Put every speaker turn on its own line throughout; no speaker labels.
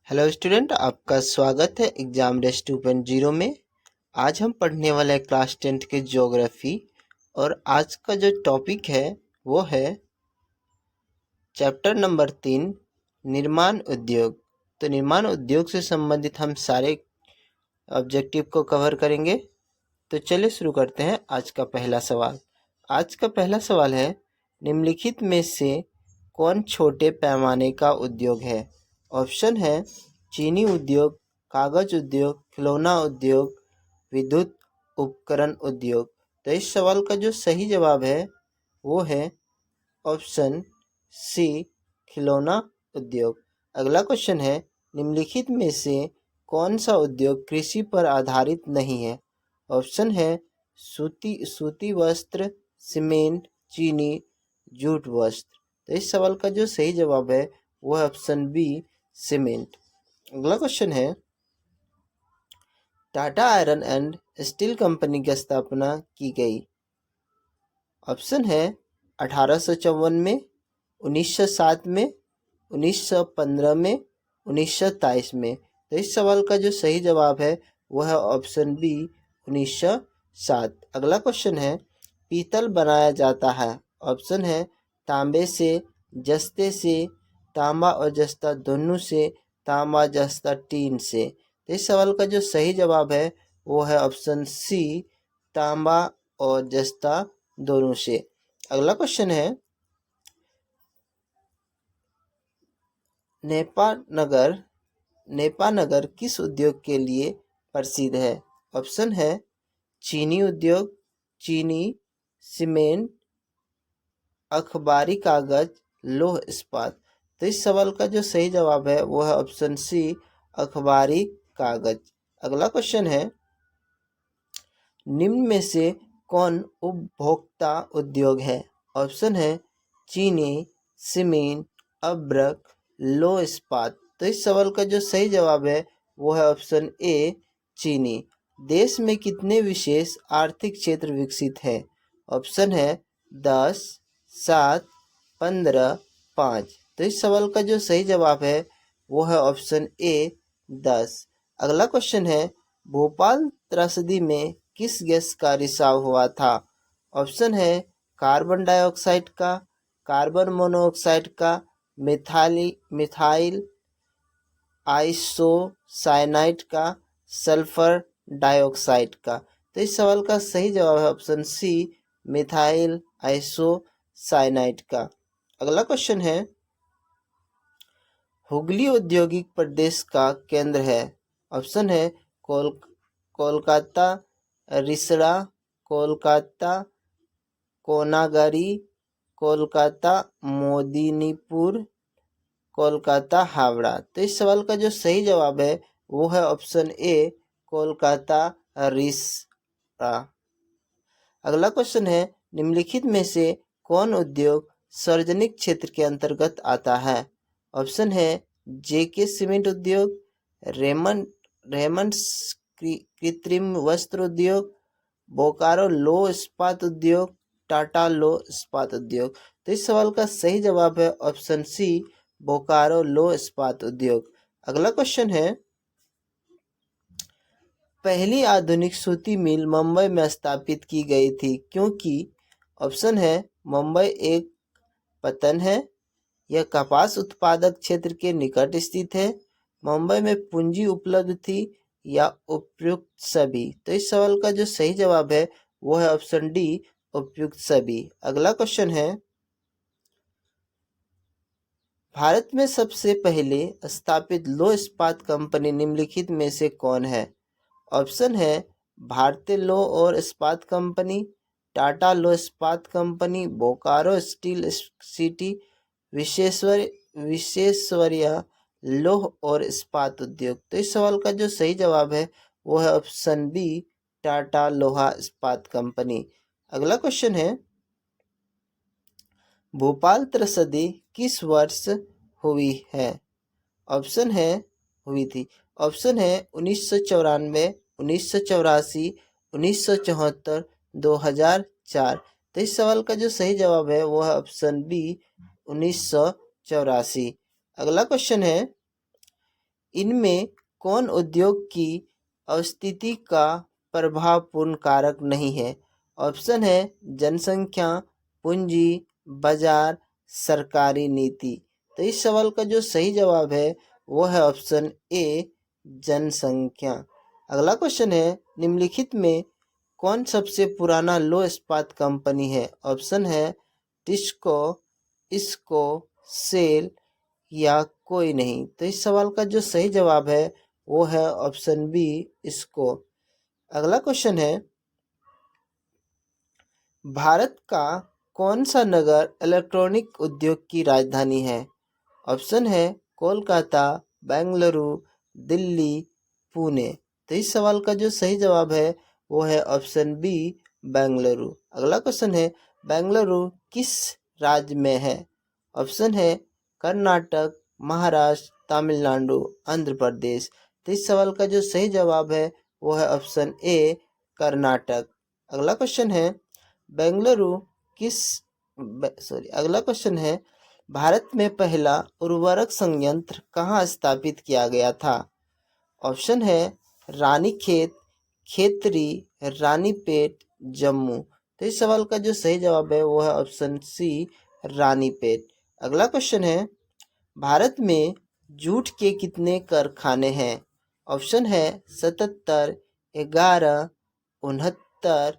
Hello student, आपका स्वागत है एग्जाम रेस 2.0 में। आज हम पढ़ने वाले हैं क्लास 10th के ज्योग्राफी। और आज का जो टॉपिक है वो है चैप्टर नंबर 3, निर्माण उद्योग। तो निर्माण उद्योग से संबंधित हम सारे ऑब्जेक्टिव को कवर करेंगे। तो चलिए शुरू करते हैं आज का पहला सवाल। आज का पहला सवाल है, निम्नलिखित में से कौन छोटे पैमाने का उद्योग है? ऑप्शन है चीनी उद्योग, कागज उद्योग, खिलौना उद्योग, विद्युत उपकरण उद्योग। तो इस सवाल का जो सही जवाब है वो है ऑप्शन सी, खिलौना उद्योग। अगला क्वेश्चन है, निम्नलिखित में से कौन सा उद्योग कृषि पर आधारित नहीं है? ऑप्शन है सूती वस्त्र, सीमेंट, चीनी, जूट वस्त्र। तो इस सवाल का जो सही जवाब है वो है ऑप्शन बी, सीमेंट। अगला क्वेश्चन है, Tata iron and steel company की स्थापना की गई? ऑप्शन है 1854 में, 1907 में, 1915 में, 1923 में। तो इस सवाल का जो सही जवाब है वह है ऑप्शन बी, 1907। अगला क्वेश्चन है, पीतल बनाया जाता है? ऑप्शन है तांबे से, जस्ते से, तांबा और जस्ता दोनों से, तांबा जस्ता टीन से। तो इस सवाल का जो सही जवाब है वो है ऑप्शन सी, तांबा और जस्ता दोनों से। अगला क्वेश्चन है, नेपानगर किस उद्योग के लिए प्रसिद्ध है? ऑप्शन है चीनी उद्योग, चीनी, सीमेंट, अखबारी कागज, लौह इस्पात। तो इस सवाल का जो सही जवाब है वो है ऑप्शन सी, अखबारी कागज। अगला क्वेश्चन है, निम्न में से कौन उपभोक्ता उद्योग है? ऑप्शन है चीनी, सीमेंट, अब्रक, लौह इस्पात। तो इस सवाल का जो सही जवाब है वो है ऑप्शन ए, चीनी। देश में कितने विशेष आर्थिक क्षेत्र विकसित हैं? ऑप्शन है 10, 7, 15, 5। तो इस सवाल का जो सही जवाब है वो है ऑप्शन ए, 10। अगला क्वेश्चन है, भोपाल त्रसदी में किस गैस का रिसाव हुआ था? ऑप्शन है कार्बन डाइऑक्साइड का, कार्बन मोनोऑक्साइड का, मिथाइल आइसोसाइनाइड का, सल्फर डाइऑक्साइड का। तो इस सवाल का सही जवाब है ऑप्शन सी, मिथाइल आइसोसाइनाइड का। अगला क्वेश्चन है, हुगली औद्योगिक प्रदेश का केंद्र है? ऑप्शन है कोलकाता, रिसड़ा, कोलकाता कोनागरी, कोलकाता मोदिनीपुर, कोलकाता हावड़ा। तो इस सवाल का जो सही जवाब है वो है ऑप्शन ए, कोलकाता रिसड़ा। अगला क्वेश्चन है, निम्नलिखित में से कौन उद्योग सार्वजनिक क्षेत्र के अंतर्गत आता है? ऑप्शन है जेके सीमेंट उद्योग, रेमंड कृत्रिम वस्त्र उद्योग, बोकारो लो इस्पात उद्योग, टाटा लो इस्पात उद्योग। तो इस सवाल का सही जवाब है ऑप्शन सी, बोकारो लो इस्पात उद्योग। अगला क्वेश्चन है, पहली आधुनिक सूती मिल मुंबई में स्थापित की गई थी क्योंकि? ऑप्शन है मुंबई एक पतन है, यह कपास उत्पादक क्षेत्र के निकट स्थित है, मुंबई में पूंजी उपलब्ध थी, या उपयुक्त सभी। तो इस सवाल का जो सही जवाब है वो है ऑप्शन डी, उपयुक्त सभी। अगला क्वेश्चन है, भारत में सबसे पहले स्थापित लौह इस्पात कंपनी निम्नलिखित में से कौन है? ऑप्शन है भारतीय लौह और इस्पात कंपनी, टाटा लौह इस्पात company, Bokaro steel city, Visvesvaraya लौह और इस्पात उद्योग। तो इस सवाल का जो सही जवाब है वो है ऑप्शन बी, टाटा लोहा इस्पात कंपनी। अगला क्वेश्चन है, भोपाल त्रसदी किस वर्ष हुई है? ऑप्शन है हुई थी। ऑप्शन है 1994, 1984, 1974, 2004। तो इस सवाल का जो सही जवाब है वो है ऑप्शन बी, 1984। अगला क्वेश्चन है, इनमें कौन उद्योग की अवस्थिति का प्रभावपूर्ण कारक नहीं है? ऑप्शन है जनसंख्या, पूंजी, बाजार, सरकारी नीति। तो इस सवाल का जो सही जवाब है वो है ऑप्शन ए, जनसंख्या। अगला क्वेश्चन है, निम्नलिखित में कौन सबसे पुराना लो इस्पात कंपनी है? ऑप्शन है टिस्को, इसको, सेल या कोई नहीं। तो इस सवाल का जो सही जवाब है वो है ऑप्शन बी, इसको। अगला क्वेश्चन है, भारत का कौन सा नगर इलेक्ट्रॉनिक उद्योग की राजधानी है? ऑप्शन है कोलकाता, बेंगलुरु, दिल्ली, पुणे। तो इस सवाल का जो सही जवाब है वो है ऑप्शन बी, बेंगलुरु। अगला क्वेश्चन है, बेंगलुरु किस राज्य में है? ऑप्शन है कर्नाटक, महाराष्ट्र, तमिलनाडु, आंध्र प्रदेश। तो इस सवाल का जो सही जवाब है वो है ऑप्शन ए, कर्नाटक। अगला क्वेश्चन है, बेंगलुरु किस अगला क्वेश्चन है, भारत में पहला उर्वरक संयंत्र कहाँ स्थापित किया गया था? ऑप्शन है रानीखेत, खेतरी, रानीपेट, जम्मू। तो इस सवाल का जो सही जवाब है वो है ऑप्शन सी, रानीपेट। अगला क्वेश्चन है, भारत में जूट के कितने कारखाने हैं? ऑप्शन है 77, 11, 69,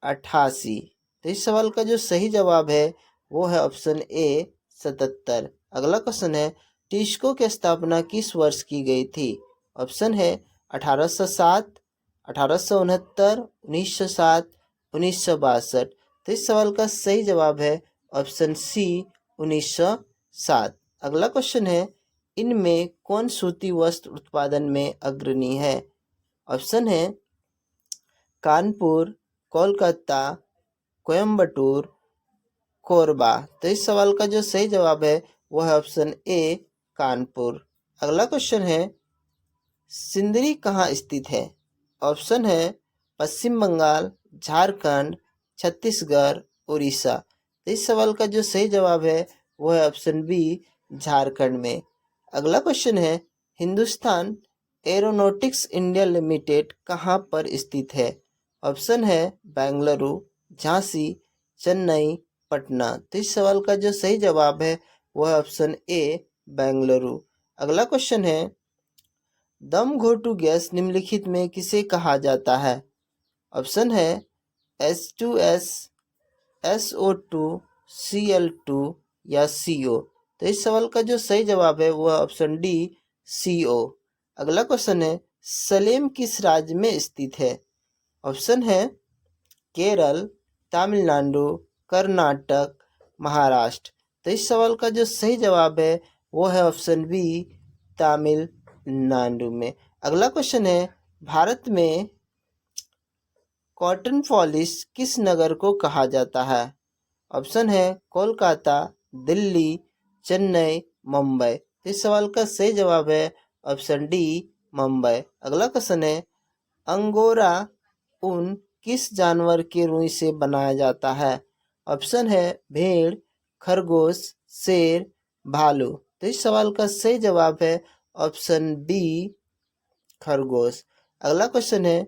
88। तो इस सवाल का जो सही जवाब है वो है ऑप्शन ए, 77। अगला क्वेश्चन है, टिस्को की स्थापना किस वर्ष की गई थी? ऑप्शन है 1807, 1869, 1907, 1962। तो इस सवाल का सही जवाब है ऑप्शन सी, 1907। अगला क्वेश्चन है, इनमें कौन सूती वस्त्र उत्पादन में अग्रणी है? ऑप्शन है कानपुर, कोलकाता, कोयम्बटूर, कोरबा। तो इस सवाल का जो सही जवाब है वो है ऑप्शन ए, कानपुर। अगला क्वेश्चन है, सिंदरी कहाँ स्थित है? ऑप्शन है पश्चिम बंगाल, झारखंड, छत्तीसगढ़, उड़ीसा। तो इस सवाल का जो सही जवाब है वो है ऑप्शन बी, झारखंड में। अगला क्वेश्चन है, हिंदुस्तान एरोनॉटिक्स इंडिया लिमिटेड कहाँ पर स्थित है? ऑप्शन है बेंगलुरु, झांसी, चेन्नई, पटना। तो इस सवाल का जो सही जवाब है वो है ऑप्शन ए, बेंगलुरु। अगला क्वेश्चन है, दम घोटू गैस निम्नलिखित में किसे कहा जाता है? ऑप्शन है H2S, SO2, Cl2 या CO। तो इस सवाल का जो सही जवाब है वो है ऑप्शन डी, CO। अगला क्वेश्चन है, सलेम किस राज्य में स्थित है? ऑप्शन है केरल, तमिलनाडु, कर्नाटक, महाराष्ट्र। तो इस सवाल का जो सही जवाब है वो है ऑप्शन बी, तमिलनाडु में। अगला क्वेश्चन है, भारत में कॉटन पॉलिश किस नगर को कहा जाता है? ऑप्शन है कोलकाता, दिल्ली, चेन्नई, मुंबई। इस सवाल का सही जवाब है ऑप्शन डी, मुंबई। अगला क्वेश्चन है, अंगोरा ऊन किस जानवर के रुई से बनाया जाता है? ऑप्शन है भेड़, खरगोश, शेर, भालू। तो इस सवाल का सही जवाब है ऑप्शन बी, खरगोश। अगला क्वेश्चन है,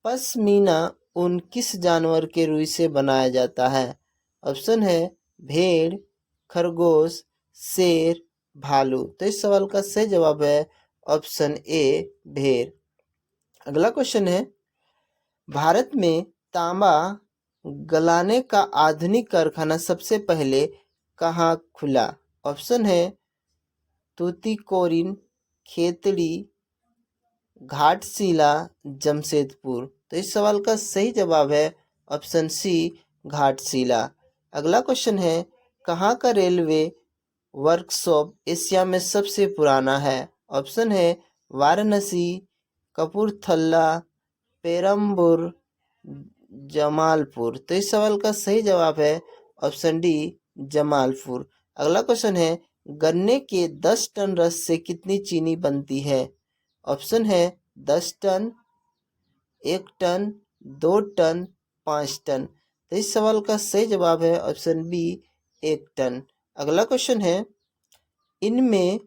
पश्मीना ऊन किस जानवर के रुई से बनाया जाता है? ऑप्शन है भेड़, खरगोश, शेर, भालू। तो इस सवाल का सही जवाब है ऑप्शन ए, भेड़। अगला क्वेश्चन है, भारत में तांबा गलाने का आधुनिक कारखाना सबसे पहले कहाँ खुला? ऑप्शन है तूतीकोरिन, खेतड़ी, घाटशिला, जमशेदपुर। तो इस सवाल का सही जवाब है ऑप्शन सी, घाटशिला। अगला क्वेश्चन है, कहाँ का रेलवे वर्कशॉप एशिया में सबसे पुराना है? ऑप्शन है वाराणसी, कपूरथला, पेरम्बूर, जमालपुर। तो इस सवाल का सही जवाब है ऑप्शन डी, जमालपुर। अगला क्वेश्चन है, गन्ने के 10 टन रस से कितनी चीनी बनती है? ऑप्शन है 10 टन, 1 टन, 2 टन, 5 टन। तो इस सवाल का सही जवाब है ऑप्शन बी, 1 टन। अगला क्वेश्चन है, इनमें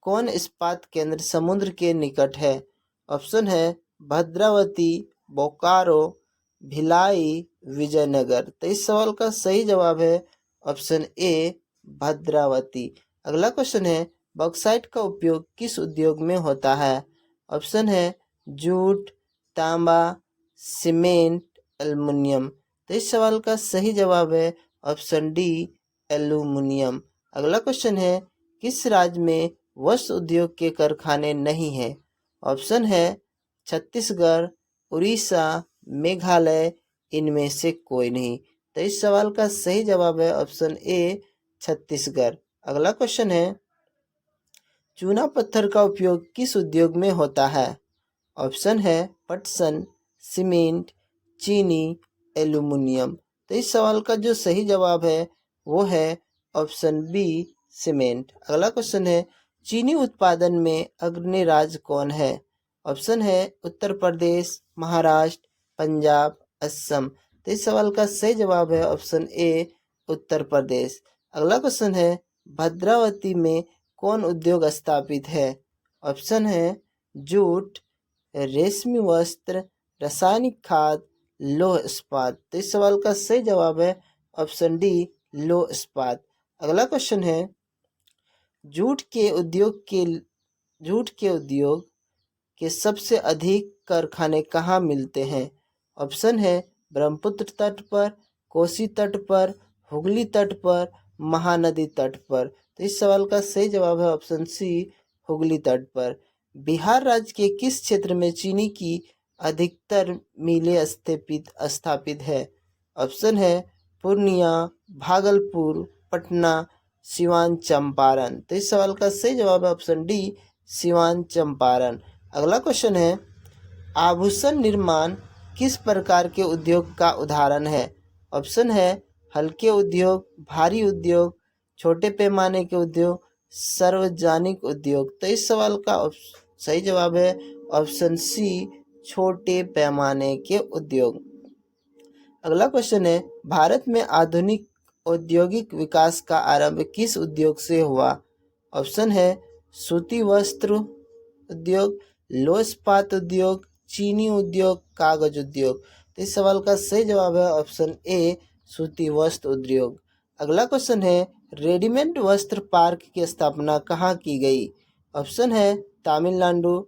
कौन इस्पात केंद्र समुद्र के निकट है? ऑप्शन है भद्रावती, बोकारो, भिलाई, विजयनगर। तो इस सवाल का सही जवाब है ऑप्शन ए भद्रावती। अगला क्वेश्चन है बॉक्साइट का उपयोग किस उद्योग में होता है? ऑप्शन है जूट, तांबा, सीमेंट, एल्युमिनियम। तो इस सवाल का सही जवाब है ऑप्शन डी एल्युमिनियम। अगला क्वेश्चन है किस राज्य में वस्त्र उद्योग के कारखाने नहीं हैं? ऑप्शन है छत्तीसगढ़, उड़ीसा, मेघालय, इनमें से कोई नहीं। तो इस सवाल का सही जवाब है ऑप्शन ए छत्तीसगढ़। अगला क्वेश्चन है चूना पत्थर का उपयोग किस उद्योग में होता है? ऑप्शन है पटसन, सीमेंट, चीनी, एल्युमिनियम। तो इस सवाल का जो सही जवाब है वो है ऑप्शन बी सीमेंट। अगला क्वेश्चन है चीनी उत्पादन में अग्रणी राज्य कौन है? ऑप्शन है उत्तर प्रदेश, महाराष्ट्र, पंजाब, असम। तो इस सवाल का सही जवाब है ऑप्शन ए उत्तर प्रदेश। अगला क्वेश्चन है भद्रावती में कौन उद्योग स्थापित है? ऑप्शन है जूट, रेशमी वस्त्र, रासायनिक खाद, लौह इस्पात। तो इस सवाल का सही जवाब है ऑप्शन डी लौह इस्पात। अगला क्वेश्चन है जूट के उद्योग के सबसे अधिक कारखाने कहाँ मिलते हैं? ऑप्शन है ब्रह्मपुत्र तट पर, कोसी तट पर, हुगली तट पर, महानदी तट पर। तो इस सवाल का सही जवाब है ऑप्शन सी हुगली तट पर। बिहार राज्य के किस क्षेत्र में चीनी की अधिकतर मिलें स्थापित है? ऑप्शन है पूर्णिया, भागलपुर, पटना, सिवान, चंपारण। तो इस सवाल का सही जवाब है ऑप्शन डी सिवान, चंपारण। अगला क्वेश्चन है आभूषण निर्माण किस प्रकार के उद्योग का उदाहरण है? ऑप्शन है हल्के उद्योग, भारी उद्योग, छोटे पैमाने के उद्योग, सार्वजनिक उद्योग। तो इस सवाल का सही जवाब है ऑप्शन सी छोटे पैमाने के उद्योग। अगला क्वेश्चन है भारत में आधुनिक औद्योगिक विकास का आरंभ किस उद्योग से हुआ? ऑप्शन है सूती वस्त्र उद्योग, लौह इस्पात उद्योग, चीनी उद्योग, कागज उद्योग। तो इस सवाल का सही जवाब है ऑप्शन ए सूती वस्त्र उद्योग। अगला क्वेश्चन है रेडीमेड वस्त्र पार्क की स्थापना कहाँ की गई? ऑप्शन है तमिलनाडु,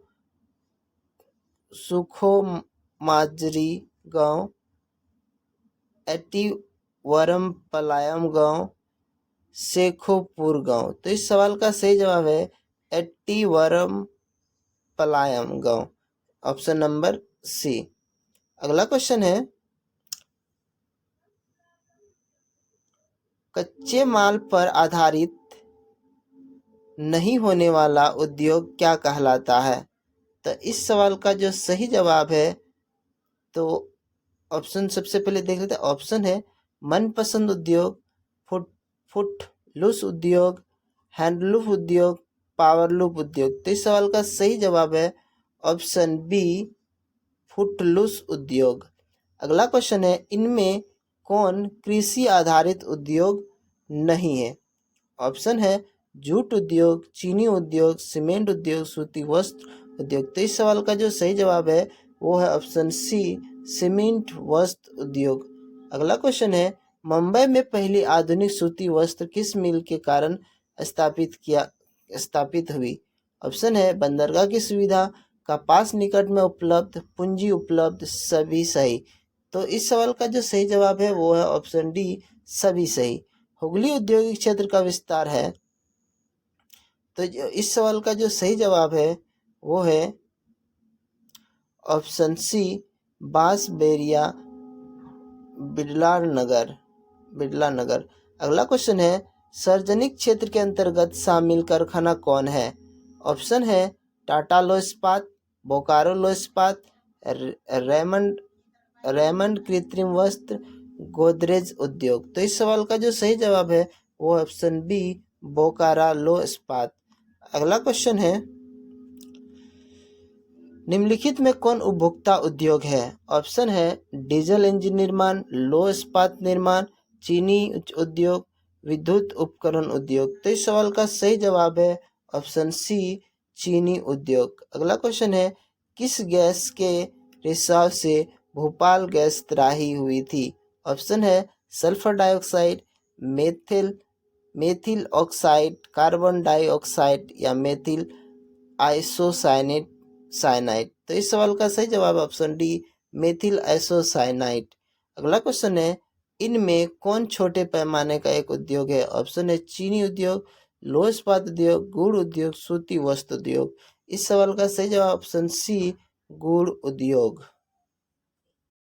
सुखोमाजरी गांव, एट्टीवरमपलायम गांव, शेखोपुर गांव। तो इस सवाल का सही जवाब है एट्टीवरमपलायम गांव, ऑप्शन नंबर सी। अगला क्वेश्चन है कच्चे माल पर आधारित नहीं होने वाला उद्योग क्या कहलाता है? तो इस सवाल का जो सही जवाब है तो ऑप्शन सबसे पहले देख लेते हैं। ऑप्शन है मनपसंद उद्योग, फुटलूस उद्योग, हैंडलूम उद्योग, पावरलूम उद्योग। तो इस सवाल का सही जवाब है ऑप्शन बी फुटलूस उद्योग। अगला क्वेश्चन है इनमें कौन कृषि आधारित उद्योग नहीं है? ऑप्शन है जूट उद्योग, चीनी उद्योग, सीमेंट उद्योग, सूती वस्त्र उद्योग। तो इस सवाल का जो सही जवाब है वो है ऑप्शन सी सीमेंट वस्त्र उद्योग। अगला क्वेश्चन है मुंबई में पहली आधुनिक सूती वस्त्र किस मिल के कारण स्थापित हुई? ऑप्शन है बंदरगाह की सुविधा, कपास निकट में उपलब्ध, पूंजी उपलब्ध, सभी सही। तो इस सवाल का जो सही जवाब है वो है ऑप्शन डी सभी सही। हुगली औद्योगिक क्षेत्र का विस्तार है। तो इस सवाल का जो सही जवाब है वो है ऑप्शन सी बांसबेरिया, बिड़ला नगर। अगला क्वेश्चन है सार्वजनिक क्षेत्र के अंतर्गत शामिल कारखाना कौन है? ऑप्शन है टाटा लौह इस्पात, बोकारो लौह इस्पात, रेमंड कृत्रिम वस्त्र, गोदरेज उद्योग। तो इस सवाल का जो सही जवाब है वो ऑप्शन बी बोकारो लौह इस्पात। अगला क्वेश्चन है निम्नलिखित में कौन उपभोक्ता उद्योग है? ऑप्शन है डीजल इंजन निर्माण, लौह इस्पात निर्माण, चीनी उद्योग, विद्युत उपकरण उद्योग। तो इस सवाल का सही जवाब है ऑप्शन सी चीनी उद्योग। अगला क्वेश्चन है, किस गैस के रिसाव से भोपाल गैस त्राही हुई थी? ऑप्शन है sulphur dioxide, methyl oxide, carbon dioxide या मेथिल आइसोसाइनाइड। तो इस सवाल का सही जवाब ऑप्शन डी मेथिल आइसोसाइनाइड। अगला क्वेश्चन है, इनमें कौन छोटे पैमाने का एक उद्योग है? ऑप्शन है चीनी उद्योग, लौह इस्पात उद्योग, गुड़ उद्योग, सूती वस्त्र उद्योग। इस सवाल का सही जवाब ऑप्शन सी गुड़ उद्योग।